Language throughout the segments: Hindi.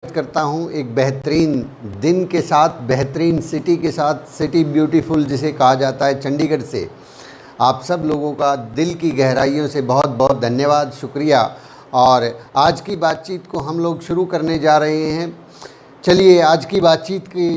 करता हूं एक बेहतरीन दिन के साथ, बेहतरीन सिटी के साथ, सिटी ब्यूटीफुल जिसे कहा जाता है, चंडीगढ़ से। आप सब लोगों का दिल की गहराइयों से बहुत बहुत धन्यवाद, शुक्रिया। और आज की बातचीत को हम लोग शुरू करने जा रहे हैं। चलिए, आज की बातचीत की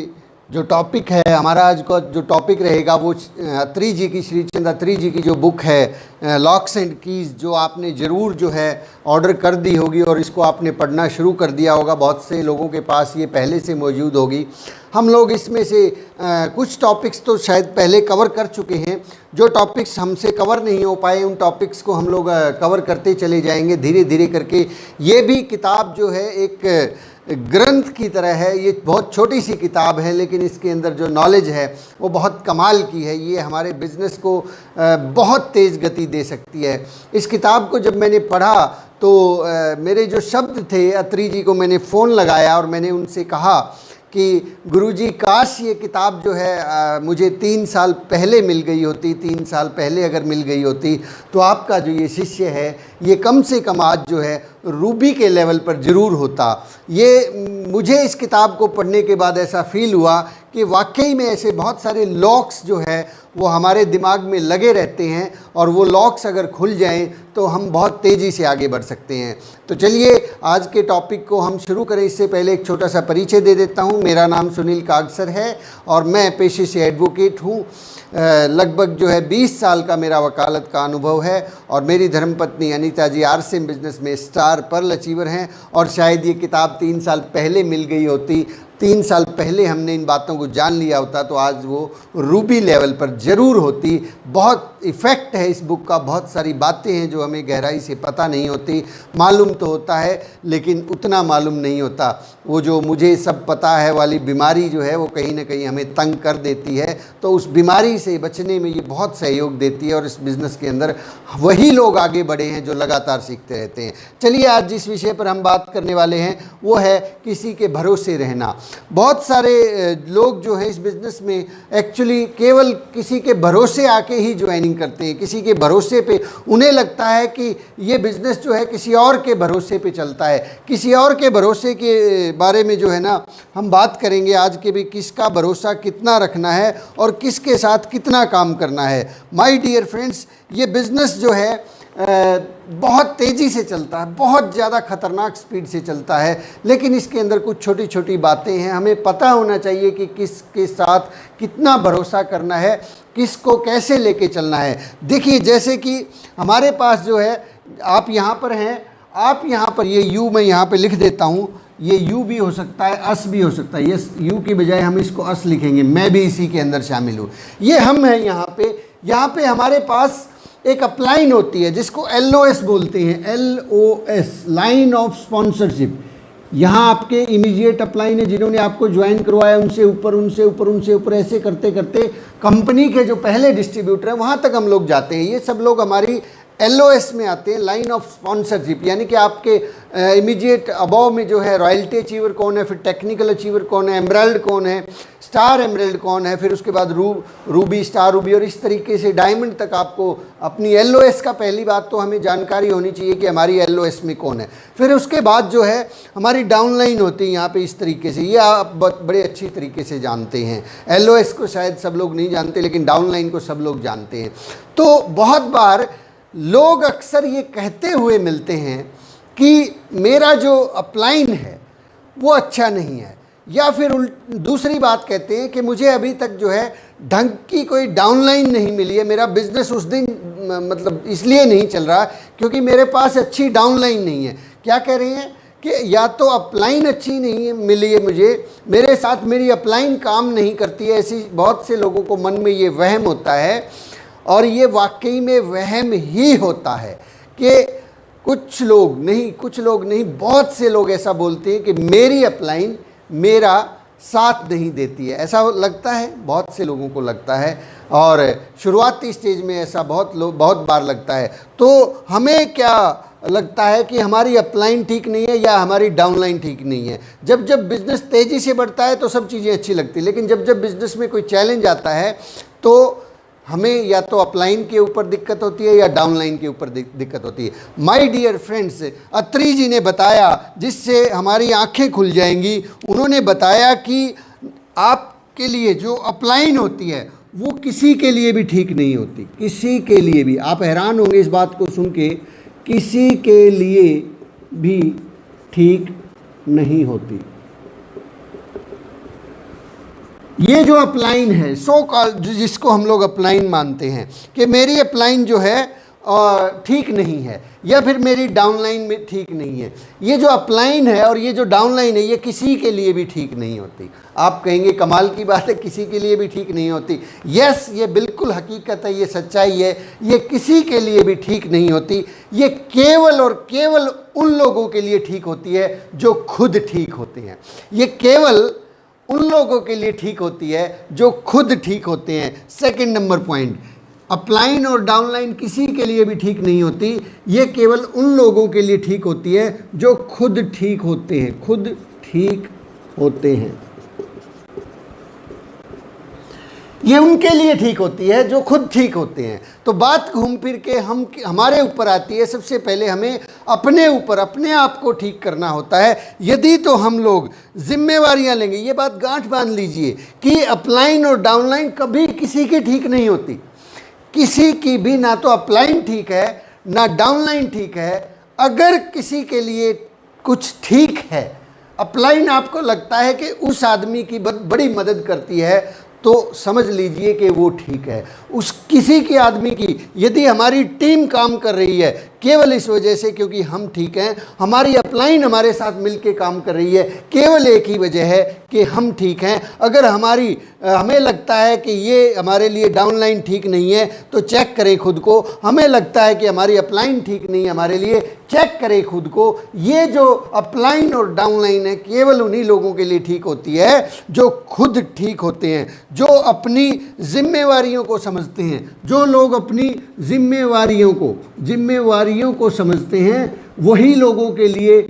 जो टॉपिक है, हमारा आज का जो टॉपिक रहेगा वो अत्री जी की, श्री चंद अत्री जी की जो बुक है लॉक्स एंड कीज़, जो आपने ज़रूर जो है ऑर्डर कर दी होगी और इसको आपने पढ़ना शुरू कर दिया होगा। बहुत से लोगों के पास ये पहले से मौजूद होगी। हम लोग इसमें से कुछ टॉपिक्स तो शायद पहले कवर कर चुके हैं। जो टॉपिक्स हमसे कवर नहीं हो पाए उन टॉपिक्स को हम लोग कवर करते चले जाएंगे धीरे धीरे करके। ये भी किताब जो है एक ग्रंथ की तरह है। ये बहुत छोटी सी किताब है, लेकिन इसके अंदर जो नॉलेज है वो बहुत कमाल की है। ये हमारे बिज़नेस को बहुत तेज़ गति दे सकती है। इस किताब को जब मैंने पढ़ा तो मेरे जो शब्द थे, अत्री जी को मैंने फ़ोन लगाया और मैंने उनसे कहा कि गुरुजी, काश ये किताब जो है मुझे 3 साल पहले मिल गई होती। 3 साल पहले अगर मिल गई होती तो आपका जो ये शिष्य है ये कम से कम आज जो है रूबी के लेवल पर ज़रूर होता। ये मुझे इस किताब को पढ़ने के बाद ऐसा फील हुआ कि वाकई में ऐसे बहुत सारे लॉक्स जो है वो हमारे दिमाग में लगे रहते हैं और वो लॉक्स अगर खुल जाएं तो हम बहुत तेज़ी से आगे बढ़ सकते हैं। तो चलिए आज के टॉपिक को हम शुरू करें। इससे पहले एक छोटा सा परिचय दे देता हूं। मेरा नाम सुनील कागसर है और मैं पेशे से एडवोकेट हूं। लगभग जो है 20 साल का मेरा वकालत का अनुभव है और मेरी धर्मपत्नी अनीता जी RCM बिजनेस में स्टार पर्ल अचीवर हैं। और शायद ये किताब 3 साल पहले मिल गई होती, 3 साल पहले हमने इन बातों को जान लिया होता तो आज वो रूबी लेवल पर ज़रूर होती। बहुत इफ़ेक्ट है इस बुक का, बहुत सारी बातें हैं जो हमें गहराई से पता नहीं होती। मालूम तो होता है लेकिन उतना मालूम नहीं होता। वो जो मुझे सब पता है वाली बीमारी जो है वो कहीं ना कहीं हमें तंग कर देती है, तो उस बीमारी से बचने में ये बहुत सहयोग देती है। और इस बिज़नेस के अंदर वही लोग आगे बढ़े हैं जो लगातार सीखते रहते हैं। चलिए, आज जिस विषय पर हम बात करने वाले हैं वो है किसी के भरोसे रहना। बहुत सारे लोग जो है इस बिज़नेस में एक्चुअली केवल किसी के भरोसे आके ही ज्वाइनिंग करते हैं। किसी के भरोसे पे उन्हें लगता है कि ये बिज़नेस जो है किसी और के भरोसे पे चलता है। किसी और के भरोसे के बारे में जो है ना हम बात करेंगे आज के भी, किसका भरोसा कितना रखना है और किसके साथ कितना काम करना है। माय डियर फ्रेंड्स, ये बिज़नेस जो है बहुत तेज़ी से चलता है, बहुत ज़्यादा ख़तरनाक स्पीड से चलता है, लेकिन इसके अंदर कुछ छोटी छोटी बातें हैं। हमें पता होना चाहिए कि किसके साथ कितना भरोसा करना है, किसको कैसे लेके चलना है। देखिए, जैसे कि हमारे पास जो है, आप यहाँ पर हैं, आप यहाँ पर ये यू मैं यहाँ पे लिख देता हूँ। ये यू भी हो सकता है, अस भी हो सकता है। ये यू की बजाय हम इसको अस लिखेंगे, मैं भी इसी के अंदर शामिल हूँ। ये हम हैं यहाँ पे हमारे पास एक अपलाइन होती है जिसको LOS बोलते हैं। LOS, line of sponsorship. यहाँ आपके इमीडिएट अपलाइन है, जिन्होंने आपको ज्वाइन करवाया उनसे ऊपर, उनसे ऊपर, उनसे ऊपर, ऐसे करते करते कंपनी के जो पहले डिस्ट्रीब्यूटर हैं वहाँ तक हम लोग जाते हैं। ये सब लोग हमारी LOS में आते हैं, लाइन ऑफ स्पॉन्सरशिप। यानी कि आपके इमीडिएट अबव में जो है रॉयल्टी अचीवर कौन है, फिर टेक्निकल अचीवर कौन है, एमराल्ड कौन है, स्टार एमराल्ड कौन है, फिर उसके बाद रूबी, स्टार रूबी, और इस तरीके से डायमंड तक आपको अपनी LOS का पहली बात तो हमें जानकारी होनी चाहिए कि हमारी LOS में कौन है। फिर उसके बाद जो है हमारी डाउनलाइन होती है यहाँ पे इस तरीके से। ये आप बड़े अच्छी तरीके से जानते हैं। LOS को शायद सब लोग नहीं जानते, लेकिन डाउनलाइन को सब लोग जानते हैं। तो बहुत बार लोग अक्सर ये कहते हुए मिलते हैं कि मेरा जो अपलाइन है वो अच्छा नहीं है, या फिर दूसरी बात कहते हैं कि मुझे अभी तक जो है ढंग की कोई डाउनलाइन नहीं मिली है। मेरा बिज़नेस उस दिन मतलब इसलिए नहीं चल रहा क्योंकि मेरे पास अच्छी डाउनलाइन नहीं है। क्या कह रहे हैं कि या तो अपलाइन अच्छी नहीं है मिली है मुझे, मेरे साथ मेरी अपलाइन काम नहीं करती है। ऐसी बहुत से लोगों को मन में ये वहम होता है, और ये वाकई में वहम ही होता है कि कुछ लोग नहीं बहुत से लोग ऐसा बोलते हैं कि मेरी अपलाइन मेरा साथ नहीं देती है। ऐसा लगता है, बहुत से लोगों को लगता है, और शुरुआती स्टेज में ऐसा बहुत बार लगता है। तो हमें क्या लगता है कि हमारी अपलाइन ठीक नहीं है या हमारी डाउनलाइन ठीक नहीं है। जब जब बिज़नेस तेज़ी से बढ़ता है तो सब चीज़ें अच्छी लगती है, लेकिन जब जब बिज़नेस में कोई चैलेंज आता है तो हमें या तो अपलाइन के ऊपर दिक्कत होती है या डाउनलाइन के ऊपर दिक्कत होती है। माय डियर फ्रेंड्स, अत्री जी ने बताया, जिससे हमारी आंखें खुल जाएंगी। उन्होंने बताया कि आपके लिए जो अपलाइन होती है वो किसी के लिए भी ठीक नहीं होती, किसी के लिए भी। आप हैरान होंगे इस बात को सुन के, किसी के लिए भी ठीक नहीं होती। ये जो अपलाइन है, सो कॉल, जिसको हम लोग अपलाइन मानते हैं कि मेरी अपलाइन जो है ठीक नहीं है या फिर मेरी डाउनलाइन में ठीक नहीं है, ये जो अपलाइन है और ये जो डाउनलाइन है ये किसी के लिए भी ठीक नहीं होती। आप कहेंगे कमाल की बात है, किसी के लिए भी ठीक नहीं होती। यस, ये बिल्कुल हकीकत है, ये सच्चाई है, ये किसी के लिए भी ठीक नहीं होती। ये केवल और केवल उन लोगों के लिए ठीक होती है जो खुद ठीक होते हैं। ये केवल उन लोगों के लिए ठीक होती है जो खुद ठीक होते हैं। सेकंड नंबर पॉइंट, अपलाइन और डाउनलाइन किसी के लिए भी ठीक नहीं होती, ये केवल उन लोगों के लिए ठीक होती है जो खुद ठीक होते हैं, खुद ठीक होते हैं। ये उनके लिए ठीक होती है जो खुद ठीक होते हैं। तो बात घूम फिर के हमारे ऊपर आती है। सबसे पहले हमें अपने ऊपर, अपने आप को ठीक करना होता है। यदि तो हम लोग जिम्मेवारियां लेंगे, ये बात गांठ बांध लीजिए कि अपलाइन और डाउनलाइन कभी किसी की ठीक नहीं होती, किसी की भी। ना तो अपलाइन ठीक है ना डाउनलाइन ठीक है। अगर किसी के लिए कुछ ठीक है, अपलाइन आपको लगता है कि उस आदमी की बड़ी मदद करती है, तो समझ लीजिए कि वो ठीक है। उस किसी के आदमी की, यदि हमारी टीम काम कर रही है केवल इस वजह से क्योंकि हम ठीक हैं, हमारी अपलाइन हमारे साथ मिलके काम कर रही है केवल एक ही वजह है कि हम ठीक हैं। अगर हमें लगता है कि ये हमारे लिए डाउनलाइन ठीक नहीं है तो चेक करें खुद को। हमें लगता है कि हमारी अपलाइन ठीक नहीं है हमारे लिए, चेक करें खुद को। ये जो अपलाइन और डाउनलाइन है केवल उन्हीं लोगों के लिए ठीक होती है जो खुद ठीक होते हैं, जो अपनी जिम्मेवारियों को समझते हैं। जो लोग अपनी जिम्मेवारियों को समझते हैं वही लोगों के लिए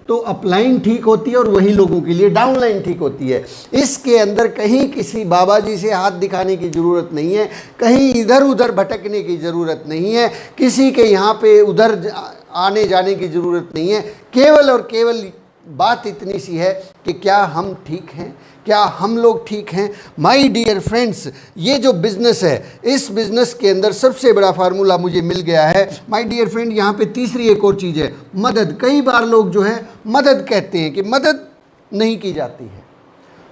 तो अपलाइन ठीक होती है और वही लोगों के लिए डाउनलाइन ठीक होती है। इसके अंदर कहीं किसी बाबा जी से हाथ दिखाने की ज़रूरत नहीं है, कहीं इधर उधर भटकने की ज़रूरत नहीं है, किसी के यहाँ पे उधर आने जाने की ज़रूरत नहीं है। केवल और केवल बात इतनी सी है कि क्या हम ठीक हैं, क्या हम लोग ठीक हैं। माय डियर फ्रेंड्स, ये जो बिज़नेस है, इस बिज़नेस के अंदर सबसे बड़ा फार्मूला मुझे मिल गया है। माय डियर फ्रेंड, यहाँ पे तीसरी एक और चीज़ है, मदद। कई बार लोग जो है मदद कहते हैं कि मदद नहीं की जाती है,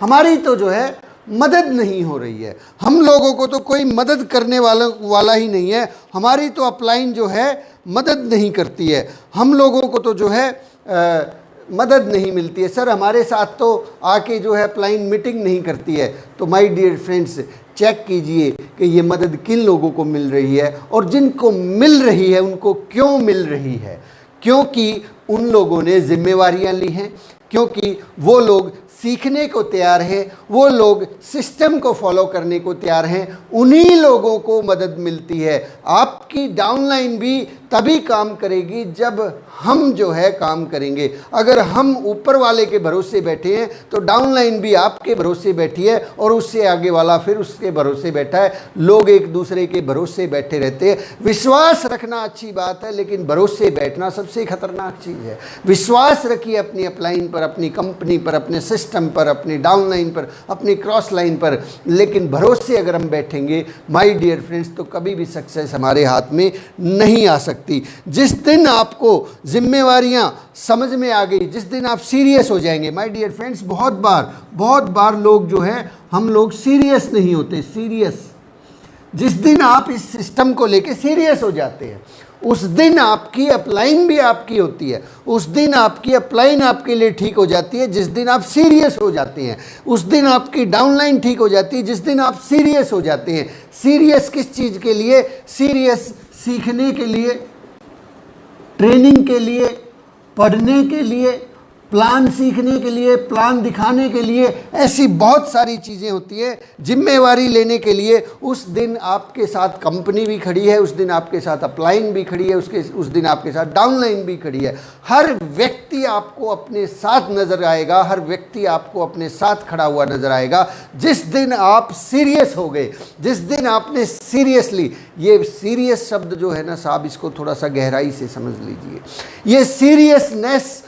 हमारी तो जो है मदद नहीं हो रही है। हम लोगों को तो कोई मदद करने वाला ही नहीं है, हमारी तो अपलाइन जो है मदद नहीं करती है, हम लोगों को तो जो है मदद नहीं मिलती है। सर हमारे साथ तो आके जो है अपलाइन मीटिंग नहीं करती है। तो माय डियर फ्रेंड्स, चेक कीजिए कि ये मदद किन लोगों को मिल रही है और जिनको मिल रही है उनको क्यों मिल रही है। क्योंकि उन लोगों ने जिम्मेवारियां ली हैं, क्योंकि वो लोग सीखने को तैयार हैं, वो लोग सिस्टम को फॉलो करने को तैयार हैं, उन्हीं लोगों को मदद मिलती है। आपकी डाउनलाइन भी तभी काम करेगी जब हम जो है काम करेंगे। अगर हम ऊपर वाले के भरोसे बैठे हैं तो डाउनलाइन भी आपके भरोसे बैठी है और उससे आगे वाला फिर उसके भरोसे बैठा है। लोग एक दूसरे के भरोसे बैठे रहते हैं। विश्वास रखना अच्छी बात है, लेकिन भरोसे बैठना सबसे खतरनाक चीज़ है। विश्वास रखिए अपनी अपलाइन पर, अपनी कंपनी पर, अपने सिस्टम पर, अपनी डाउनलाइन पर, अपनी क्रॉस लाइन पर, लेकिन भरोसे अगर हम बैठेंगे माय डियर फ्रेंड्स तो कभी भी सक्सेस हमारे हाथ में नहीं आ सकती। जिस दिन आपको जिम्मेवारियां समझ में आ गई, जिस दिन आप सीरियस हो जाएंगे। माय डियर फ्रेंड्स, बहुत बार लोग जो है, हम लोग सीरियस नहीं होते। सीरियस, जिस दिन आप इस सिस्टम को लेके सीरियस हो जाते हैं उस दिन आपकी अपलाइन भी आपकी होती है, उस दिन आपकी अपलाइन आपके लिए ठीक हो जाती है। जिस दिन आप सीरियस हो जाते हैं उस दिन आपकी डाउनलाइन ठीक हो जाती है, जिस दिन आप सीरियस हो जाते हैं। सीरियस किस चीज़ के लिए? सीरियस सीखने के लिए, ट्रेनिंग के लिए, पढ़ने के लिए, प्लान सीखने के लिए, प्लान दिखाने के लिए, ऐसी बहुत सारी चीज़ें होती है। जिम्मेवारी लेने के लिए उस दिन आपके साथ कंपनी भी खड़ी है, उस दिन आपके साथ अपलाइन भी खड़ी है, उस दिन आपके साथ डाउनलाइन भी खड़ी है। हर व्यक्ति आपको अपने साथ नज़र आएगा, हर व्यक्ति आपको अपने साथ खड़ा हुआ नज़र आएगा। जिस दिन आप सीरियस हो गए, जिस दिन आपने सीरियसली, ये सीरियस शब्द जो है ना साहब, इसको थोड़ा सा गहराई से समझ लीजिए। ये सीरियसनेस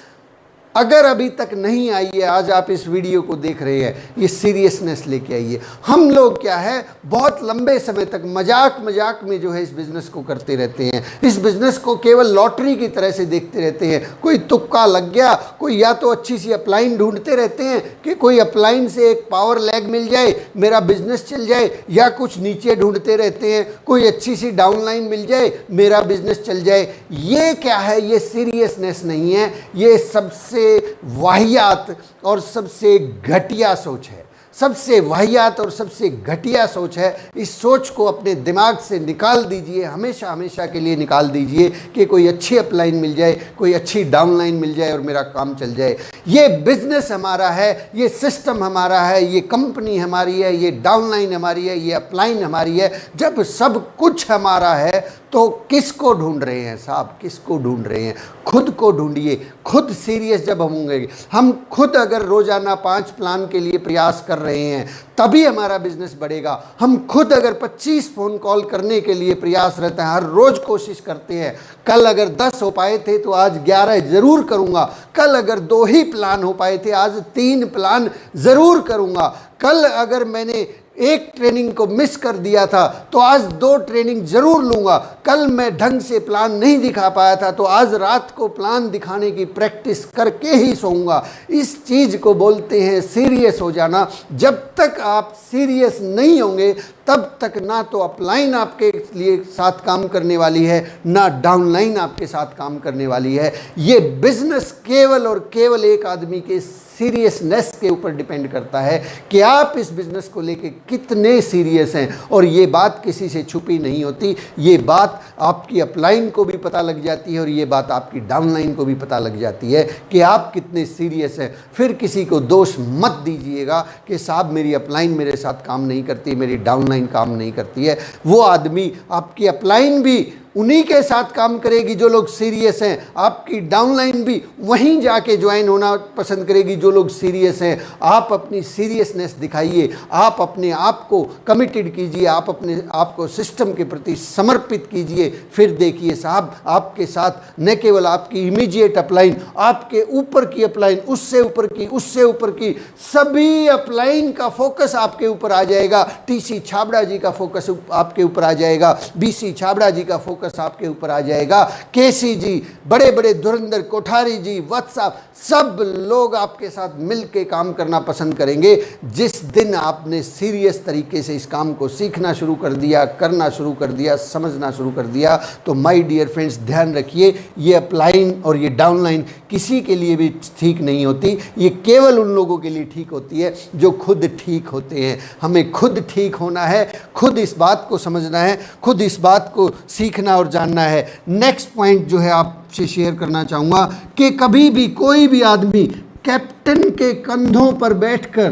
अगर अभी तक नहीं आई है, आज आप इस वीडियो को देख रहे हैं, ये सीरियसनेस लेके आइए। हम लोग क्या है, बहुत लंबे समय तक मजाक मजाक में जो है इस बिज़नेस को करते रहते हैं। इस बिज़नेस को केवल लॉटरी की तरह से देखते रहते हैं। कोई तुक्का लग गया, कोई या तो अच्छी सी अपलाइन ढूंढते रहते हैं कि कोई अपलाइन से एक पावर लैग मिल जाए, मेरा बिज़नेस चल जाए, या कुछ नीचे ढूंढते रहते हैं कोई अच्छी सी डाउनलाइन मिल जाए, मेरा बिज़नेस चल जाए। ये क्या है, ये सीरियसनेस नहीं है, ये सबसे वाहियात और सबसे घटिया सोच है। सबसे वाहियात और सबसे घटिया सोच है। इस सोच को अपने दिमाग से निकाल दीजिए, हमेशा हमेशा के लिए निकाल दीजिए कि कोई अच्छी अपलाइन मिल जाए, कोई अच्छी डाउनलाइन मिल जाए और मेरा काम चल जाए। ये बिजनेस हमारा है, ये सिस्टम हमारा है, ये कंपनी हमारी है, ये डाउनलाइन हमारी है, ये अपलाइन हमारी है। जब सब कुछ हमारा है तो किसको ढूंढ रहे हैं साहब, किसको ढूंढ रहे हैं? खुद को ढूंढिए। खुद सीरियस जब हम होंगे, हम खुद अगर रोजाना 5 प्लान के लिए प्रयास कर रहे हैं तभी हमारा बिजनेस बढ़ेगा। हम खुद अगर 25 फ़ोन कॉल करने के लिए प्रयास रहता है, हर रोज़ कोशिश करते हैं, कल अगर 10 हो पाए थे तो आज 11 ज़रूर करूँगा, कल अगर 2 ही प्लान हो पाए थे आज 3 प्लान ज़रूर करूँगा, कल अगर मैंने एक ट्रेनिंग को मिस कर दिया था तो आज 2 ट्रेनिंग जरूर लूँगा, कल मैं ढंग से प्लान नहीं दिखा पाया था तो आज रात को प्लान दिखाने की प्रैक्टिस करके ही सोऊंगा। इस चीज़ को बोलते हैं सीरियस हो जाना। जब तक आप सीरियस नहीं होंगे तब तक ना तो अपलाइन आपके लिए साथ काम करने वाली है, ना डाउनलाइन आपके साथ काम करने वाली है। ये बिजनेस केवल और केवल एक आदमी के सीरियसनेस के ऊपर डिपेंड करता है कि आप इस बिज़नेस को लेके कितने सीरियस हैं। और ये बात किसी से छुपी नहीं होती, ये बात आपकी अपलाइन को भी पता लग जाती है और ये बात आपकी डाउनलाइन को भी पता लग जाती है कि आप कितने सीरियस हैं। फिर किसी को दोष मत दीजिएगा कि साहब मेरी अपलाइन मेरे साथ काम नहीं करती, मेरी डाउनलाइन काम नहीं करती है। वो आदमी, आपकी अपलाइन भी उन्हीं के साथ काम करेगी जो लोग सीरियस हैं, आपकी डाउनलाइन भी वहीं जाके ज्वाइन होना पसंद करेगी जो लोग सीरियस हैं। आप अपनी सीरियसनेस दिखाइए, आप अपने आप को कमिटेड कीजिए, आप अपने आप को सिस्टम के प्रति समर्पित कीजिए। फिर देखिए साहब, आपके साथ न केवल आपकी इमीडिएट अपलाइन, आपके ऊपर की अपलाइन, उससे ऊपर की, उससे ऊपर की, सभी अपलाइन का फोकस आपके ऊपर आ जाएगा। टीसी छाबड़ा जी का फोकस आपके ऊपर आ जाएगा, बीसी छाबड़ा जी का फोकस आपके ऊपर आ जाएगा, केसी जी, बड़े बड़े धुरंधर कोठारी जी, व्हाट्सएप, सब लोग आपके साथ मिलके काम करना पसंद करेंगे। जिस दिन आपने सीरियस तरीके से इस काम को सीखना शुरू कर दिया, करना शुरू कर दिया, समझना शुरू कर दिया, तो माय डियर फ्रेंड्स ध्यान रखिए, ये अपलाइन और ये डाउनलाइन किसी के लिए भी ठीक नहीं होती। ये केवल उन लोगों के लिए ठीक होती है जो खुद ठीक होते हैं। हमें खुद ठीक होना है, खुद इस बात को समझना है, खुद इस बात को सीखना और जानना है। नेक्स्ट पॉइंट जो है आपसे शेयर करना चाहूँगा कि कभी भी कोई भी आदमी कैप्टन के कंधों पर बैठकर,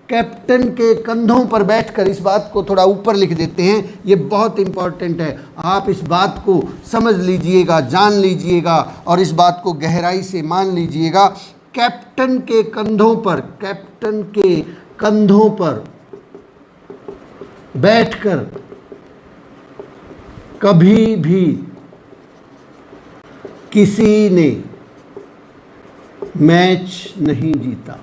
कैप्टन के कंधों पर बैठकर, इस बात को थोड़ा ऊपर लिख देते हैं, ये बहुत इंपॉर्टेंट है, आप इस बात को समझ लीजिएगा, जान लीजिएगा और इस बात को गहराई से मान लीजिएगा। कैप्टन के कंधों पर, कैप्टन के कंधों पर बैठकर कभी भी किसी ने मैच नहीं जीता।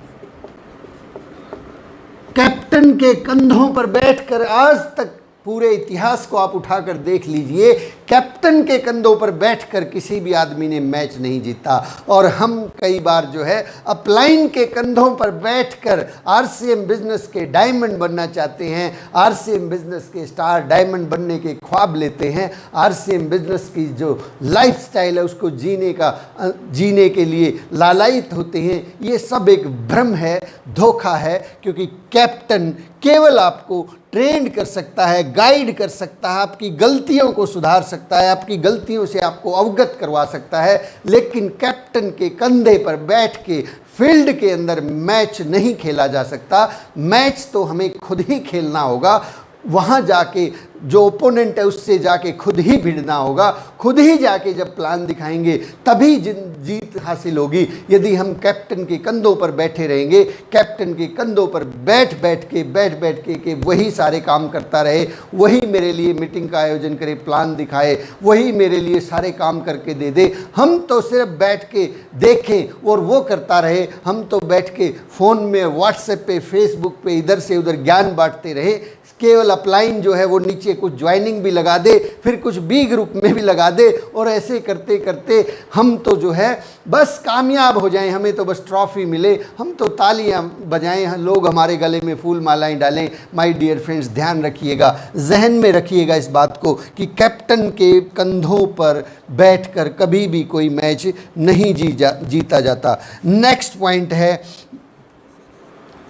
कैप्टन के कंधों पर बैठकर आज तक पूरे इतिहास को आप उठाकर देख लीजिए, कैप्टन के कंधों पर बैठकर किसी भी आदमी ने मैच नहीं जीता। और हम कई बार जो है अपलाइन के कंधों पर बैठकर आरसीएम बिजनेस के डायमंड बनना चाहते हैं, आरसीएम बिजनेस के स्टार डायमंड बनने के ख्वाब लेते हैं, आरसीएम बिजनेस की जो लाइफस्टाइल है उसको जीने के लिए लालायित होते हैं। ये सब एक भ्रम है, धोखा है, क्योंकि कैप्टन केवल आपको ट्रेंड कर सकता है, गाइड कर सकता है, आपकी गलतियों को सुधार सकता है, आपकी गलतियों से आपको अवगत करवा सकता है, लेकिन कैप्टन के कंधे पर बैठ के फील्ड के अंदर मैच नहीं खेला जा सकता। मैच तो हमें खुद ही खेलना होगा, वहाँ जाके जो ओपोनेंट है उससे जाके खुद ही भिड़ना होगा, खुद ही जाके जब प्लान दिखाएंगे तभी जीत हासिल होगी। यदि हम कैप्टन के कंधों पर बैठे रहेंगे, कैप्टन के कंधों पर बैठ बैठ के वही सारे काम करता रहे, वही मेरे लिए मीटिंग का आयोजन करे, प्लान दिखाए, वही मेरे लिए सारे काम करके दे दे, हम तो सिर्फ बैठ के देखें और वो करता रहे, हम तो बैठ के फ़ोन में, व्हाट्सएप पे, फेसबुक पे इधर से उधर ज्ञान बांटते रहे, केवल अपलाइन जो है वो नीचे कुछ ज्वाइनिंग भी लगा दे, फिर कुछ बी ग्रुप में भी लगा दे, और ऐसे करते करते हम तो जो है बस कामयाब हो जाएं, हमें तो बस ट्रॉफी मिले, हम तो तालियां बजाएं, लोग हमारे गले में फूल मालाएं डालें। माय डियर फ्रेंड्स, ध्यान रखिएगा, जहन में रखिएगा इस बात को कि कैप्टन के कंधों पर बैठकर कभी भी कोई मैच नहीं जीता जाता। नेक्स्ट पॉइंट है,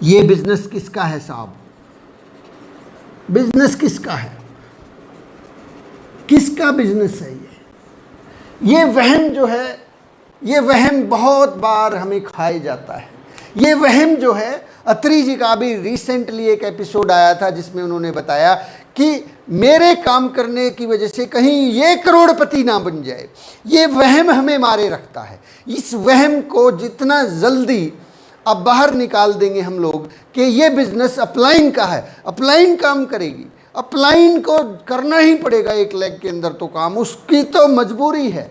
ये बिजनेस किसका है साहब? बिजनेस किसका है? किसका बिजनेस है ये वहम जो है, ये वहम बहुत बार हमें खाया जाता है। ये वहम जो है, अत्री जी का भी रिसेंटली एक एपिसोड आया था जिसमें उन्होंने बताया कि मेरे काम करने की वजह से कहीं ये करोड़पति ना बन जाए। ये वहम हमें मारे रखता है। इस वहम को जितना जल्दी अब बाहर निकाल देंगे हम लोग कि ये बिजनेस अपलाइन का है, अपलाइन काम करेगी, अपलाइन को करना ही पड़ेगा, एक लेग के अंदर तो काम उसकी तो मजबूरी है,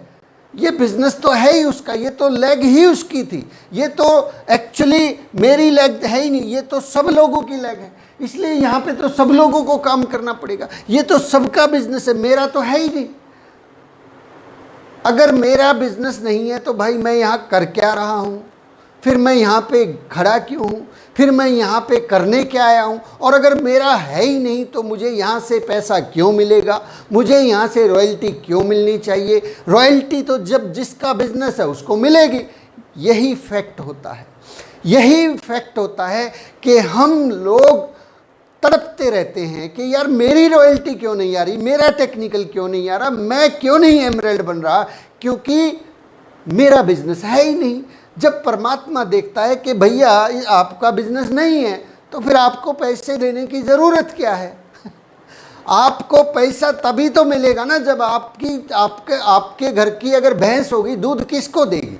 ये बिजनेस तो है ही उसका, ये तो लेग ही उसकी थी, ये तो एक्चुअली मेरी लेग है ही नहीं, ये तो सब लोगों की लेग है, इसलिए यहाँ पे तो सब लोगों को काम करना पड़ेगा, ये तो सबका बिजनेस है, मेरा तो है ही नहीं। अगर मेरा बिजनेस नहीं है तो भाई मैं यहाँ कर क्या रहा हूँ? फिर मैं यहाँ पे खड़ा क्यों हूँ? फिर मैं यहाँ पे करने क्या आया हूँ? और अगर मेरा है ही नहीं तो मुझे यहाँ से पैसा क्यों मिलेगा? मुझे यहाँ से रॉयल्टी क्यों मिलनी चाहिए? रॉयल्टी तो जब जिसका बिजनेस है उसको मिलेगी। यही फैक्ट होता है, यही फैक्ट होता है कि हम लोग तड़पते रहते हैं कि यार मेरी रॉयल्टी क्यों नहीं आ रही, मेरा टेक्निकल क्यों नहीं आ रहा, मैं क्यों नहीं एमराल्ड बन रहा, क्योंकि मेरा बिजनेस है ही नहीं। जब परमात्मा देखता है कि भैया आपका बिजनेस नहीं है तो फिर आपको पैसे देने की ज़रूरत क्या है? आपको पैसा तभी तो मिलेगा ना जब आपके घर की अगर भैंस होगी, दूध किसको देगी?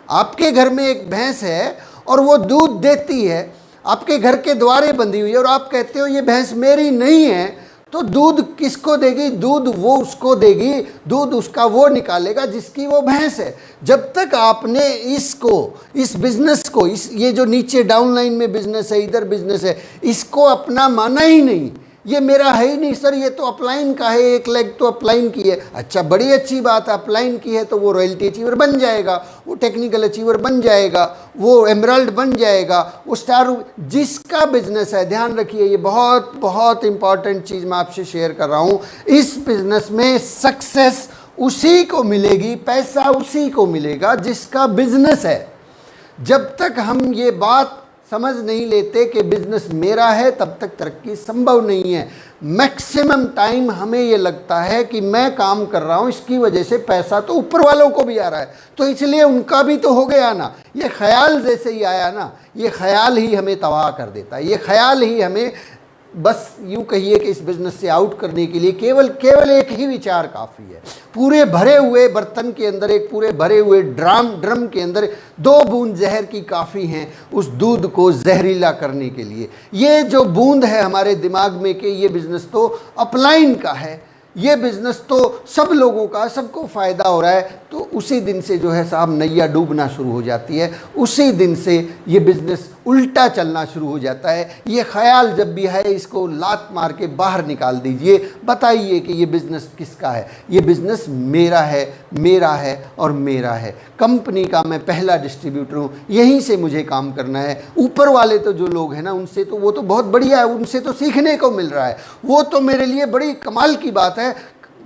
आपके घर में एक भैंस है और वो दूध देती है, आपके घर के द्वारे बंधी हुई है और आप कहते हो ये भैंस मेरी नहीं है, तो दूध किसको देगी? दूध वो उसको देगी, दूध उसका वो निकालेगा जिसकी वो भैंस है। जब तक आपने इस बिजनेस को, ये जो नीचे डाउन लाइन में बिजनेस है, इधर बिजनेस है, इसको अपना माना ही नहीं, ये मेरा है ही नहीं सर, ये तो अपलाइन का है, एक लेग तो अपलाइन की है। अच्छा, बड़ी अच्छी बात है, अपलाइन की है तो वो रॉयल्टी अचीवर बन जाएगा, वो टेक्निकल अचीवर बन जाएगा, वो एमराल्ड बन जाएगा, वो स्टार, जिसका बिजनेस है। ध्यान रखिए, ये बहुत बहुत इंपॉर्टेंट चीज़ मैं आपसे शेयर कर रहा हूँ। इस बिजनेस में सक्सेस उसी को मिलेगी, पैसा उसी को मिलेगा जिसका बिजनेस है। जब तक हम ये बात समझ नहीं लेते कि बिजनेस मेरा है तब तक तरक्की संभव नहीं है। मैक्सिमम टाइम हमें ये लगता है कि मैं काम कर रहा हूँ, इसकी वजह से पैसा तो ऊपर वालों को भी आ रहा है तो इसलिए उनका भी तो हो गया ना। ये ख्याल जैसे ही आया ना, ये ख्याल ही हमें तबाह कर देता है। ये ख्याल ही हमें, बस यूँ कहिए कि इस बिज़नेस से आउट करने के लिए केवल एक ही विचार काफ़ी है। पूरे भरे हुए बर्तन के अंदर, एक पूरे भरे हुए ड्रम के अंदर 2 बूंद जहर की काफ़ी हैं उस दूध को जहरीला करने के लिए। ये जो बूंद है हमारे दिमाग में कि ये बिज़नेस तो अपलाइन का है, ये बिज़नेस तो सब लोगों का, सबको फ़ायदा हो रहा है, तो उसी दिन से जो है साहब नैया डूबना शुरू हो जाती है। उसी दिन से ये बिज़नेस उल्टा चलना शुरू हो जाता है। ये ख्याल जब भी है इसको लात मार के बाहर निकाल दीजिए। बताइए कि ये बिज़नेस किसका है? ये बिज़नेस मेरा है, मेरा है और मेरा है। कंपनी का मैं पहला डिस्ट्रीब्यूटर हूँ, यहीं से मुझे काम करना है। ऊपर वाले तो जो लोग हैं ना, उनसे तो वो तो बहुत बढ़िया है, उनसे तो सीखने को मिल रहा है। वो तो मेरे लिए बड़ी कमाल की बात है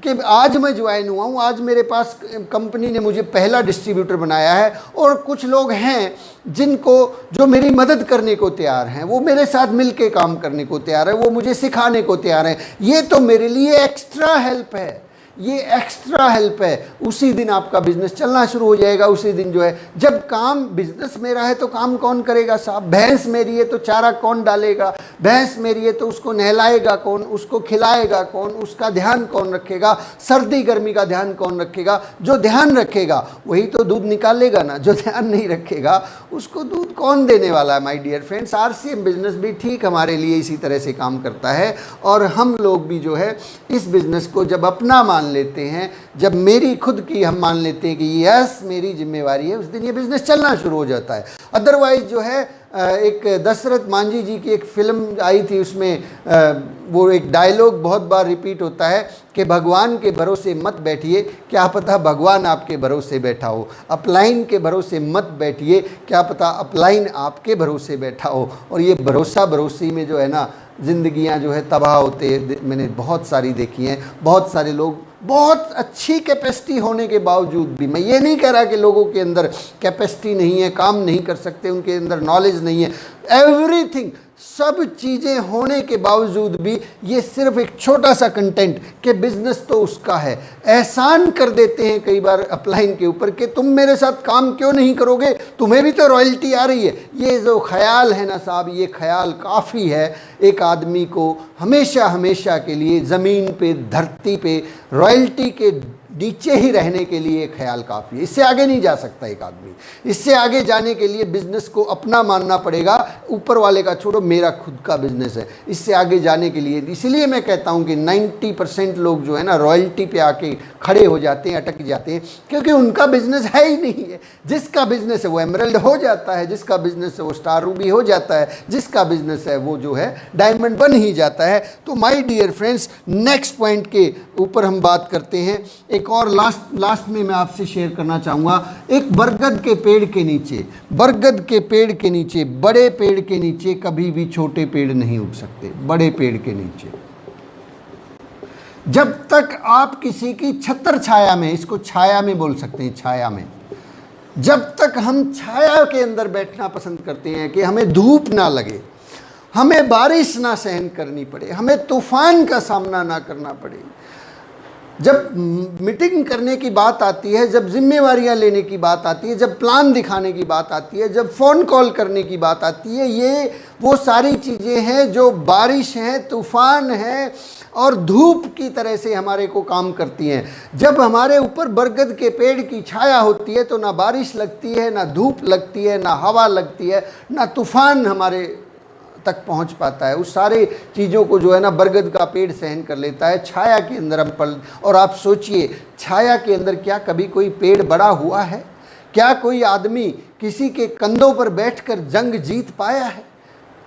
कि आज मैं ज्वाइन हुआ हूँ, आज मेरे पास कंपनी ने मुझे पहला डिस्ट्रीब्यूटर बनाया है और कुछ लोग हैं जो मेरी मदद करने को तैयार हैं, वो मेरे साथ मिलके काम करने को तैयार है, वो मुझे सिखाने को तैयार है। ये तो मेरे लिए एक्स्ट्रा हेल्प है, ये एक्स्ट्रा हेल्प है, उसी दिन आपका बिजनेस चलना शुरू हो जाएगा। उसी दिन जो है, जब काम बिजनेस मेरा है तो काम कौन करेगा साहब? भैंस मेरी है तो चारा कौन डालेगा? भैंस मेरी है तो उसको नहलाएगा कौन? उसको खिलाएगा कौन? उसका ध्यान कौन रखेगा? सर्दी गर्मी का ध्यान कौन रखेगा? जो ध्यान रखेगा वही तो दूध निकालेगा ना। जो ध्यान नहीं रखेगा उसको दूध कौन देने वाला है? My dear friends, RCM business भी ठीक हमारे लिए इसी तरह से काम करता है। और हम लोग भी जो है इस बिजनेस को जब अपना मान लेते हैं, जब मेरी खुद की हम मान लेते हैं कि यस मेरी जिम्मेवारी है, उस दिन ये बिजनेस चलना शुरू हो जाता है। अदरवाइज जो है, एक दशरथ मांझी जी की एक फिल्म आई थी, उसमें वो एक डायलॉग बहुत बार रिपीट होता है कि भगवान के भरोसे मत बैठिए, क्या पता भगवान आपके भरोसे बैठा हो। अपलाइन के भरोसे मत बैठिए, क्या पता अपलाइन आपके भरोसे बैठा हो। और ये भरोसा भरोसी में जो है ना, ज़िंदगियां जो है तबाह होते, मैंने बहुत सारी देखी हैं। बहुत सारे लोग बहुत अच्छी कैपेसिटी होने के बावजूद भी, मैं ये नहीं कह रहा कि लोगों के अंदर कैपेसिटी नहीं है, काम नहीं कर सकते, उनके अंदर नॉलेज नहीं है, एवरीथिंग, सब चीज़ें होने के बावजूद भी ये सिर्फ एक छोटा सा कंटेंट कि बिजनेस तो उसका है, एहसान कर देते हैं कई बार अपलाइन के ऊपर कि तुम मेरे साथ काम क्यों नहीं करोगे, तुम्हें भी तो रॉयल्टी आ रही है। ये जो ख्याल है ना साहब, ये ख्याल काफ़ी है एक आदमी को हमेशा हमेशा के लिए ज़मीन पे, धरती पे, रॉयल्टी के नीचे ही रहने के लिए ख्याल काफ़ी है। इससे आगे नहीं जा सकता एक आदमी। इससे आगे जाने के लिए बिजनेस को अपना मानना पड़ेगा। ऊपर वाले का छोड़ो, मेरा खुद का बिजनेस है। इससे आगे जाने के लिए, इसलिए मैं कहता हूं कि 90% लोग जो है ना रॉयल्टी पे आके खड़े हो जाते हैं, अटक जाते हैं, क्योंकि उनका बिजनेस है ही नहीं है। जिसका बिजनेस है वो एमरल्ड हो जाता है, जिसका बिजनेस है वो स्टार रूबी हो जाता है, जिसका बिजनेस है वो जो है डायमंड बन ही जाता है। तो my dear friends, next point के ऊपर हम बात करते हैं। एक और लास्ट में मैं आपसे शेयर करना चाहूँगा, एक बरगद के पेड़ के नीचे, बरगद के पेड़ के नीचे, बड़े पेड़ के नीचे कभी भी छोटे पेड़ नहीं उग सकते। बड़े पेड़ के नीचे जब तक आप किसी की छत्र छाया में, इसको छाया में बोल सकते हैं, छाया में, जब तक हम छाया के अंदर बैठना पसंद करते हैं कि हमें धूप ना लगे, हमें बारिश ना सहन करनी पड़े, हमें तूफान का सामना ना करना पड़े, जब मीटिंग करने की बात आती है, जब जिम्मेवारियां लेने की बात आती है, जब प्लान दिखाने की बात आती है, जब फ़ोन कॉल करने की बात आती है, ये वो सारी चीज़ें हैं जो बारिश हैं, तूफ़ान है और धूप की तरह से हमारे को काम करती हैं। जब हमारे ऊपर बरगद के पेड़ की छाया होती है तो ना बारिश लगती है, ना धूप लगती है, ना हवा लगती है, ना तूफ़ान हमारे तक पहुंच पाता है। उस सारे चीज़ों को जो है ना बरगद का पेड़ सहन कर लेता है। छाया के अंदर हम पल, और आप सोचिए छाया के अंदर क्या कभी कोई पेड़ बड़ा हुआ है? क्या कोई आदमी किसी के कंधों पर बैठकर जंग जीत पाया है?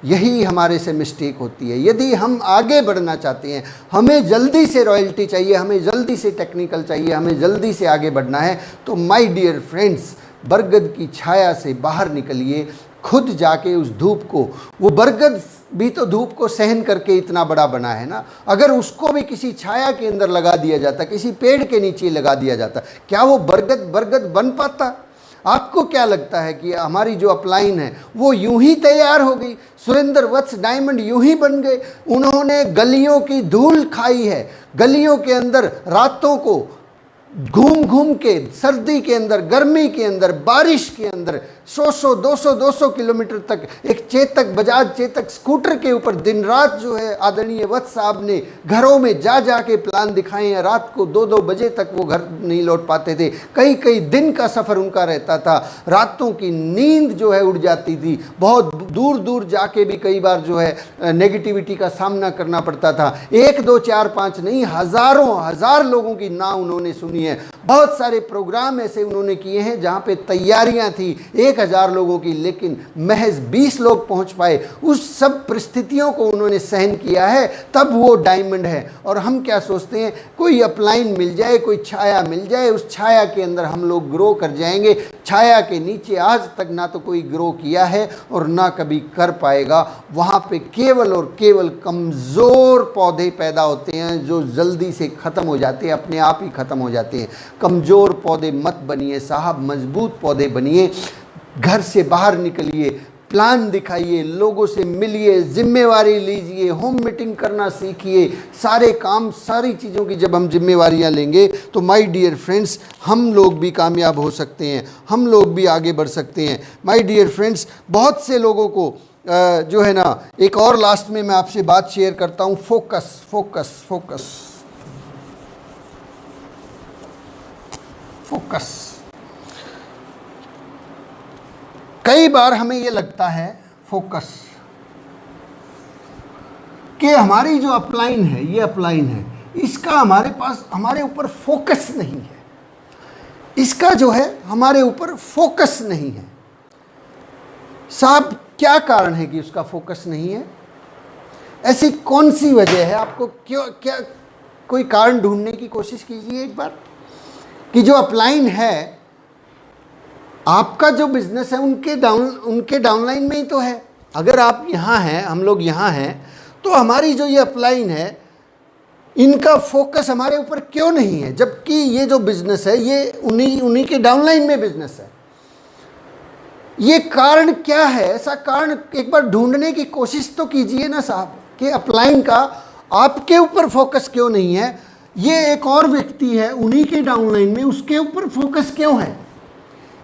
यही हमारे से मिस्टेक होती है। यदि हम आगे बढ़ना चाहते हैं, हमें जल्दी से रॉयल्टी चाहिए, हमें जल्दी से टेक्निकल चाहिए, हमें जल्दी से आगे बढ़ना है, तो माय डियर फ्रेंड्स, बरगद की छाया से बाहर निकलिए, खुद जाके उस धूप को, वो बरगद भी तो धूप को सहन करके इतना बड़ा बना है ना, अगर उसको भी किसी छाया के अंदर लगा दिया जाता, किसी पेड़ के नीचे लगा दिया जाता, क्या वो बरगद बन पाता? आपको क्या लगता है कि हमारी जो अपलाइन है वो यूं ही तैयार हो गई? सुरेंद्र वत्स डायमंड यूं ही बन गए? उन्होंने गलियों की धूल खाई है, गलियों के अंदर रातों को घूम घूम के, सर्दी के अंदर, गर्मी के अंदर, बारिश के अंदर 100 200 किलोमीटर तक एक चेतक, बजाज चेतक स्कूटर के ऊपर दिन रात जो है आदरणीय वत्स साहब ने घरों में जा जा के प्लान दिखाए हैं। रात को 2-2 बजे तक वो घर नहीं लौट पाते थे, कई दिन का सफ़र उनका रहता था, रातों की नींद जो है उड़ जाती थी, बहुत दूर दूर जाके भी कई बार जो है नेगेटिविटी का सामना करना पड़ता था। 1 2 4 5 नहीं, हज़ार लोगों की ना उन्होंने सुनी है। बहुत सारे प्रोग्राम ऐसे उन्होंने किए हैं जहाँ पे तैयारियाँ थी 1000 लोगों की, लेकिन महज 20 लोग पहुँच पाए। उस सब परिस्थितियों को उन्होंने सहन किया है, तब वो डायमंड है। और हम क्या सोचते हैं, कोई अपलाइन मिल जाए, कोई छाया मिल जाए, उस छाया के अंदर हम लोग ग्रो कर जाएंगे। छाया के नीचे आज तक ना तो कोई ग्रो किया है और ना कभी कर पाएगा। वहाँ पे केवल और केवल कमज़ोर पौधे पैदा होते हैं जो जल्दी से ख़त्म हो जाते हैं, अपने आप ही ख़त्म हो जाते हैं। कमज़ोर पौधे मत बनिए साहब, मजबूत पौधे बनिए। घर से बाहर निकलिए, प्लान दिखाइए, लोगों से मिलिए, जिम्मेवारी लीजिए, होम मीटिंग करना सीखिए। सारे काम, सारी चीज़ों की जब हम जिम्मेवारियां लेंगे तो माय डियर फ्रेंड्स हम लोग भी कामयाब हो सकते हैं, हम लोग भी आगे बढ़ सकते हैं। माय डियर फ्रेंड्स, बहुत से लोगों को जो है ना, एक और लास्ट में मैं आपसे बात शेयर करता हूँ, फोकस फोकस फोकस फोकस। कई बार हमें ये लगता है फोकस कि हमारी जो अपलाइन है, ये अपलाइन है, इसका हमारे पास, हमारे ऊपर फोकस नहीं है, इसका जो है हमारे ऊपर फोकस नहीं है। साहब क्या कारण है कि उसका फोकस नहीं है? ऐसी कौन सी वजह है? आपको क्यों, क्या कोई कारण ढूंढने की कोशिश कीजिए एक बार कि जो अपलाइन है, आपका जो बिजनेस है उनके डाउनलाइन में ही तो है। अगर आप यहाँ हैं, हम लोग यहाँ हैं, तो हमारी जो ये अपलाइन है, इनका फोकस हमारे ऊपर क्यों नहीं है? जबकि ये जो बिजनेस है ये उन्हीं के डाउनलाइन में बिजनेस है। ये कारण क्या है? ऐसा कारण एक बार ढूंढने की कोशिश तो कीजिए ना साहब, कि अपलाइन का आपके ऊपर फोकस क्यों नहीं है? ये एक और व्यक्ति है उन्हीं के डाउनलाइन में, उसके ऊपर फोकस क्यों है?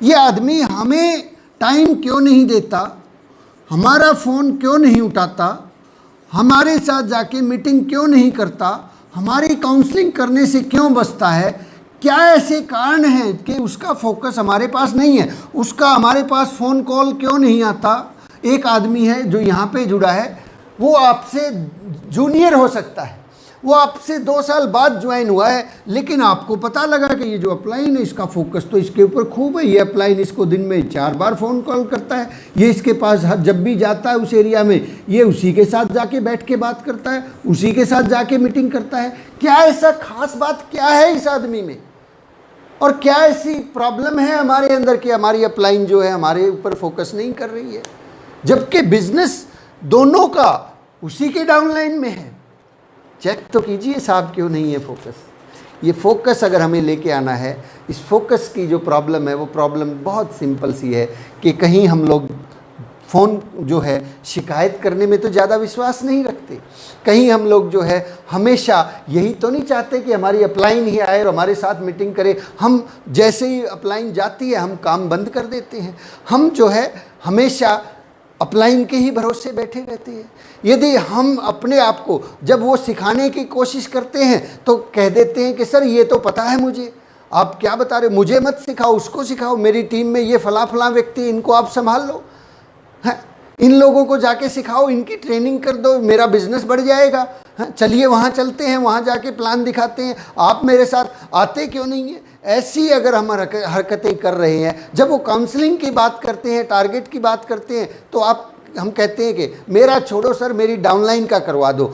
ये आदमी हमें टाइम क्यों नहीं देता? हमारा फ़ोन क्यों नहीं उठाता? हमारे साथ जाके मीटिंग क्यों नहीं करता? हमारी काउंसलिंग करने से क्यों बचता है? क्या ऐसे कारण हैं कि उसका फोकस हमारे पास नहीं है? उसका हमारे पास फ़ोन कॉल क्यों नहीं आता? एक आदमी है जो यहाँ पे जुड़ा है, वो आपसे जूनियर हो सकता है, वो आपसे 2 साल बाद ज्वाइन हुआ है, लेकिन आपको पता लगा कि ये जो अपलाइन है, इसका फोकस तो इसके ऊपर खूब है। ये अपलाइन इसको दिन में 4 बार फ़ोन कॉल करता है, ये इसके पास जब भी जाता है उस एरिया में, ये उसी के साथ जाके बैठ के बात करता है, उसी के साथ जाके मीटिंग करता है। क्या ऐसा खास बात क्या है इस आदमी में? और क्या ऐसी प्रॉब्लम है हमारे अंदर कि हमारी अपलाइन जो है हमारे ऊपर फोकस नहीं कर रही है, जबकि बिजनेस दोनों का उसी के डाउनलाइन में है? चेक तो कीजिए साहब, क्यों नहीं है फोकस? ये फोकस अगर हमें लेके आना है, इस फोकस की जो प्रॉब्लम है वो प्रॉब्लम बहुत सिंपल सी है कि कहीं हम लोग फ़ोन जो है शिकायत करने में तो ज़्यादा विश्वास नहीं रखते। कहीं हम लोग जो है हमेशा यही तो नहीं चाहते कि हमारी अपलाइन ही आए और हमारे साथ मीटिंग करे। हम जैसे ही अपलाइन जाती है हम काम बंद कर देते हैं। हम जो है हमेशा अपलाइन के ही भरोसे बैठे रहते हैं। यदि हम अपने आप को जब वो सिखाने की कोशिश करते हैं तो कह देते हैं कि सर ये तो पता है मुझे, आप क्या बता रहे हो, मुझे मत सिखाओ, उसको सिखाओ, मेरी टीम में ये फला व्यक्ति, इनको आप संभाल लो, है इन लोगों को जाके सिखाओ, इनकी ट्रेनिंग कर दो, मेरा बिजनेस बढ़ जाएगा। चलिए वहाँ चलते हैं, वहाँ जाके प्लान दिखाते हैं, आप मेरे साथ आते क्यों नहीं हैं? ऐसी अगर हम हरकतें कर रहे हैं, जब वो काउंसलिंग की बात करते हैं, टारगेट की बात करते हैं, तो हम कहते हैं कि मेरा छोड़ो सर, मेरी डाउनलाइन का करवा दो,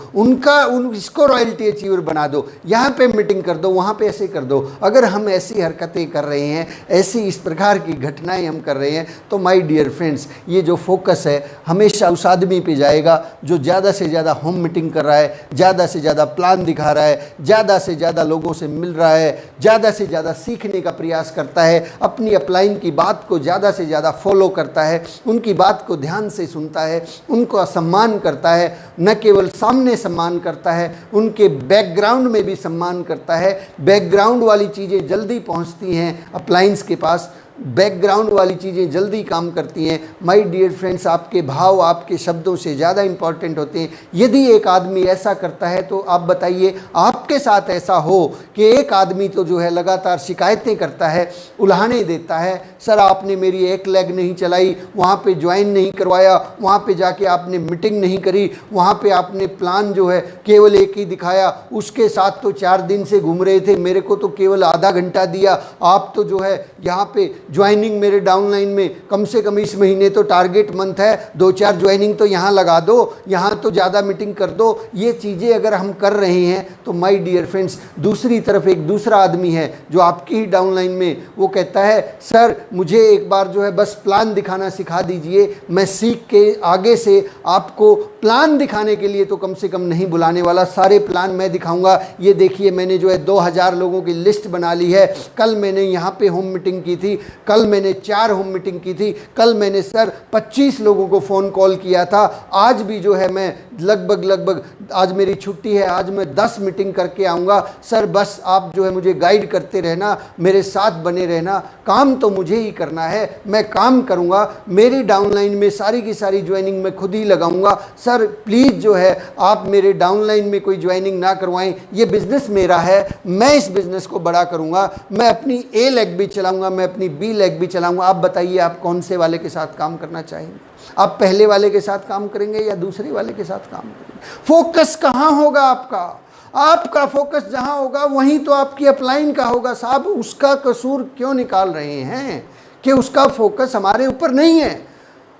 इसको रॉयल्टी अचीवर बना दो, यहाँ पे मीटिंग कर दो, वहाँ पे ऐसे कर दो। अगर हम ऐसी हरकतें कर रहे हैं, ऐसी इस प्रकार की घटनाएं हम कर रहे हैं, तो माय डियर फ्रेंड्स ये जो फोकस है हमेशा उस आदमी पे जाएगा जो ज़्यादा से ज़्यादा होम मीटिंग कर रहा है, ज़्यादा से ज़्यादा प्लान दिखा रहा है, ज़्यादा से ज़्यादा लोगों से मिल रहा है, ज़्यादा से ज़्यादा सीखने का प्रयास करता है, अपनी अपलाइन की बात को ज़्यादा से ज़्यादा फॉलो करता है, उनकी बात को ध्यान से सुनता है, उनको सम्मान करता है, न केवल सामने सम्मान करता है, उनके बैकग्राउंड में भी सम्मान करता है। बैकग्राउंड वाली चीज़ें जल्दी पहुंचती हैं अपलाइंस के पास, बैकग्राउंड वाली चीज़ें जल्दी काम करती हैं। माय डियर फ्रेंड्स, आपके भाव आपके शब्दों से ज़्यादा इम्पॉर्टेंट होते हैं। यदि एक आदमी ऐसा करता है तो आप बताइए, आपके साथ ऐसा हो कि एक आदमी तो जो है लगातार शिकायतें करता है, उल्हाने देता है, सर आपने मेरी एक लेग नहीं चलाई, वहाँ पे ज्वाइन नहीं करवाया, वहाँ पे जाके आपने मीटिंग नहीं करी, वहाँ पे आपने प्लान जो है केवल एक ही दिखाया, उसके साथ तो 4 दिन से घूम रहे थे, मेरे को तो केवल आधा घंटा दिया, आप तो जो है यहाँ पे ज्वाइनिंग मेरे डाउनलाइन में कम से कम इस महीने तो टारगेट मंथ है, 2-4 ज्वाइनिंग तो यहाँ लगा दो, यहाँ तो ज़्यादा मीटिंग कर दो। ये चीज़ें अगर हम कर रहे हैं तो माय डियर फ्रेंड्स, दूसरी तरफ एक दूसरा आदमी है जो आपकी ही डाउनलाइन में, वो कहता है सर मुझे एक बार जो है बस प्लान दिखाना सिखा दीजिए, मैं सीख के आगे से आपको प्लान दिखाने के लिए तो कम से कम नहीं बुलाने वाला, सारे प्लान मैं दिखाऊंगा। ये देखिए मैंने जो है 2000 लोगों की लिस्ट बना ली है, कल मैंने यहाँ पे होम मीटिंग की थी, कल मैंने 4 होम मीटिंग की थी, कल मैंने सर 25 लोगों को फ़ोन कॉल किया था, आज भी जो है मैं लगभग आज मेरी छुट्टी है, आज मैं 10 मीटिंग करके आऊँगा। सर बस आप जो है मुझे गाइड करते रहना, मेरे साथ बने रहना, काम तो मुझे ही करना है, मैं काम करूँगा, मेरी डाउनलाइन में सारी की सारी ज्वाइनिंग मैं खुद ही लगाऊंगा। सर प्लीज़ जो है आप मेरे डाउनलाइन में कोई ज्वाइनिंग ना करवाएं, ये बिज़नेस मेरा है, मैं इस बिज़नेस को बड़ा करूंगा, मैं अपनी ए लेग भी चलाऊंगा, मैं अपनी बी लेग भी चलाऊंगा। आप बताइए आप कौन से वाले के साथ काम करना चाहेंगे? आप पहले वाले के साथ काम करेंगे या दूसरे वाले के साथ काम करेंगे? फोकस कहाँ होगा आपका? आपका फोकस जहाँ होगा वहीं तो आपकी अपलाइन का होगा। साहब उसका कसूर क्यों निकाल रहे हैं कि उसका फोकस हमारे ऊपर नहीं है?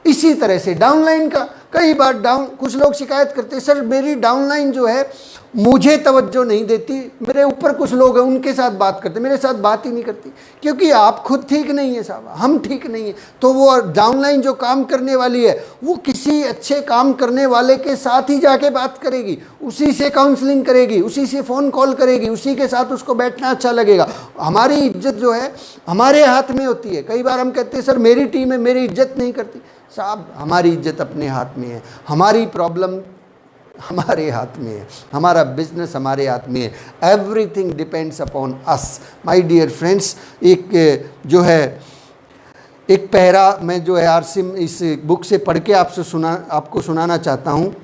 इसी तरह से डाउनलाइन का, कई बार कुछ लोग शिकायत करते हैं, सर मेरी डाउनलाइन जो है मुझे तवज्जो नहीं देती, मेरे ऊपर कुछ लोग हैं उनके साथ बात करते, मेरे साथ बात ही नहीं करती। क्योंकि आप खुद ठीक नहीं है साहब, हम ठीक नहीं है, तो वो डाउनलाइन जो काम करने वाली है वो किसी अच्छे काम करने वाले के साथ ही जाके बात करेगी, उसी से काउंसलिंग करेगी, उसी से फ़ोन कॉल करेगी, उसी के साथ उसको बैठना अच्छा लगेगा। हमारी इज्जत जो है हमारे हाथ में होती है। कई बार हम कहते हैं सर मेरी टीम है, मेरी इज्जत नहीं करती। साहब हमारी इज्जत अपने हाथ में है, हमारी प्रॉब्लम हमारे हाथ में है, हमारा बिजनेस हमारे हाथ में है। Everything depends upon us my dear friends. एक जो है एक पैरा मैं जो है आरसीएम इस बुक से पढ़ के आपको सुनाना चाहता हूँ।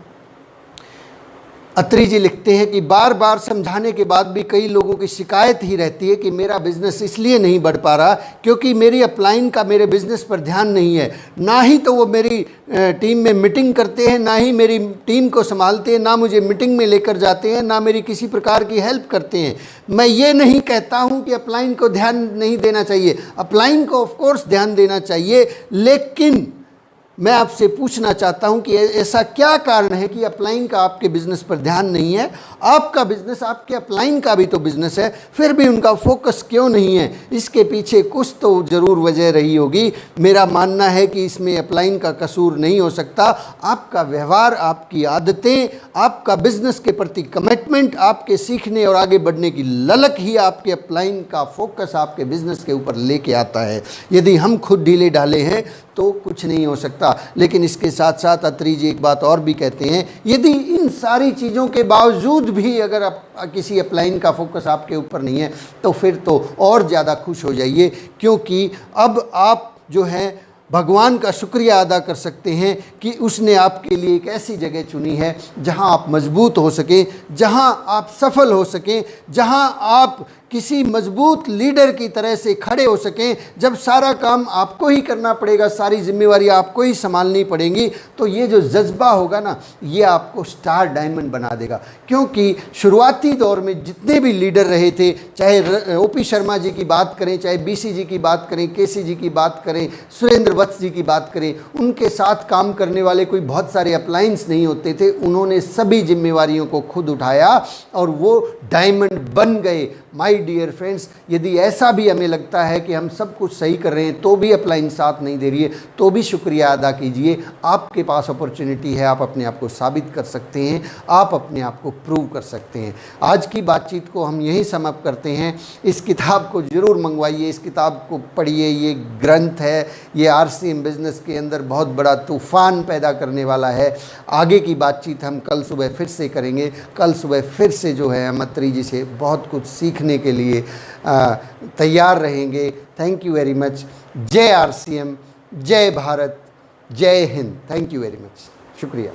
अत्री जी लिखते हैं कि बार बार समझाने के बाद भी कई लोगों की शिकायत ही रहती है कि मेरा बिज़नेस इसलिए नहीं बढ़ पा रहा क्योंकि मेरी अपलाइन का मेरे बिज़नेस पर ध्यान नहीं है। ना ही तो वो मेरी टीम में मीटिंग करते हैं, ना ही मेरी टीम को संभालते हैं, ना मुझे मीटिंग में लेकर जाते हैं, ना मेरी किसी प्रकार की हेल्प करते हैं। मैं ये नहीं कहता हूँ कि अपलाइन को ध्यान नहीं देना चाहिए, अपलाइन को ऑफकोर्स ध्यान देना चाहिए, लेकिन मैं आपसे पूछना चाहता हूं कि ऐसा क्या कारण है कि अपलाइन का आपके बिजनेस पर ध्यान नहीं है? आपका बिजनेस, आपके अपलाइन का भी तो बिजनेस है, फिर भी उनका फोकस क्यों नहीं है? इसके पीछे कुछ तो ज़रूर वजह रही होगी। मेरा मानना है कि इसमें अपलाइन का कसूर नहीं हो सकता। आपका व्यवहार, आपकी आदतें, आपका बिजनेस के प्रति कमिटमेंट, आपके सीखने और आगे बढ़ने की ललक ही आपके अपलाइन का फोकस आपके बिजनेस के ऊपर लेके आता है। यदि हम खुद ढीले ढाले हैं तो कुछ नहीं हो सकता। लेकिन इसके साथ साथ अत्री जी एक बात और भी कहते हैं, यदि इन सारी चीज़ों के बावजूद भी अगर आप किसी अपलाइन का फोकस आपके ऊपर नहीं है तो फिर तो और ज़्यादा खुश हो जाइए, क्योंकि अब आप जो है भगवान का शुक्रिया अदा कर सकते हैं कि उसने आपके लिए एक ऐसी जगह चुनी है जहां आप मजबूत हो सकें, जहां आप सफल हो सकें, जहां आप किसी मजबूत लीडर की तरह से खड़े हो सकें। जब सारा काम आपको ही करना पड़ेगा, सारी जिम्मेवारी आपको ही संभालनी पड़ेंगी, तो ये जो जज्बा होगा ना, ये आपको स्टार डायमंड बना देगा। क्योंकि शुरुआती दौर में जितने भी लीडर रहे थे, चाहे ओपी शर्मा जी की बात करें, चाहे बीसी जी की बात करें, केसी जी की बात करें, सुरेंद्र वत्स जी की बात करें, उनके साथ काम करने वाले कोई बहुत सारे अपलायंस नहीं होते थे। उन्होंने सभी जिम्मेवारियों को खुद उठाया और वो डायमंड बन गए। माय डियर फ्रेंड्स, यदि ऐसा भी हमें लगता है कि हम सब कुछ सही कर रहे हैं तो भी अपलाइन साथ नहीं दे रही है, तो भी शुक्रिया अदा कीजिए। आपके पास अपॉर्चुनिटी है, आप अपने आप को साबित कर सकते हैं, आप अपने आप को प्रूव कर सकते हैं। आज की बातचीत को हम यहीं समाप्त करते हैं। इस किताब को ज़रूर मंगवाइए, इस किताब को पढ़िए। ये ग्रंथ है, ये आरसीएम बिजनेस के अंदर बहुत बड़ा तूफ़ान पैदा करने वाला है। आगे की बातचीत हम कल सुबह फिर से करेंगे। कल सुबह फिर से जो है हम अत्री जी से बहुत कुछ सीखने के लिए तैयार रहेंगे। Thank you very much. जय आरसीएम, जय भारत, जय Hind. Thank you very much. शुक्रिया।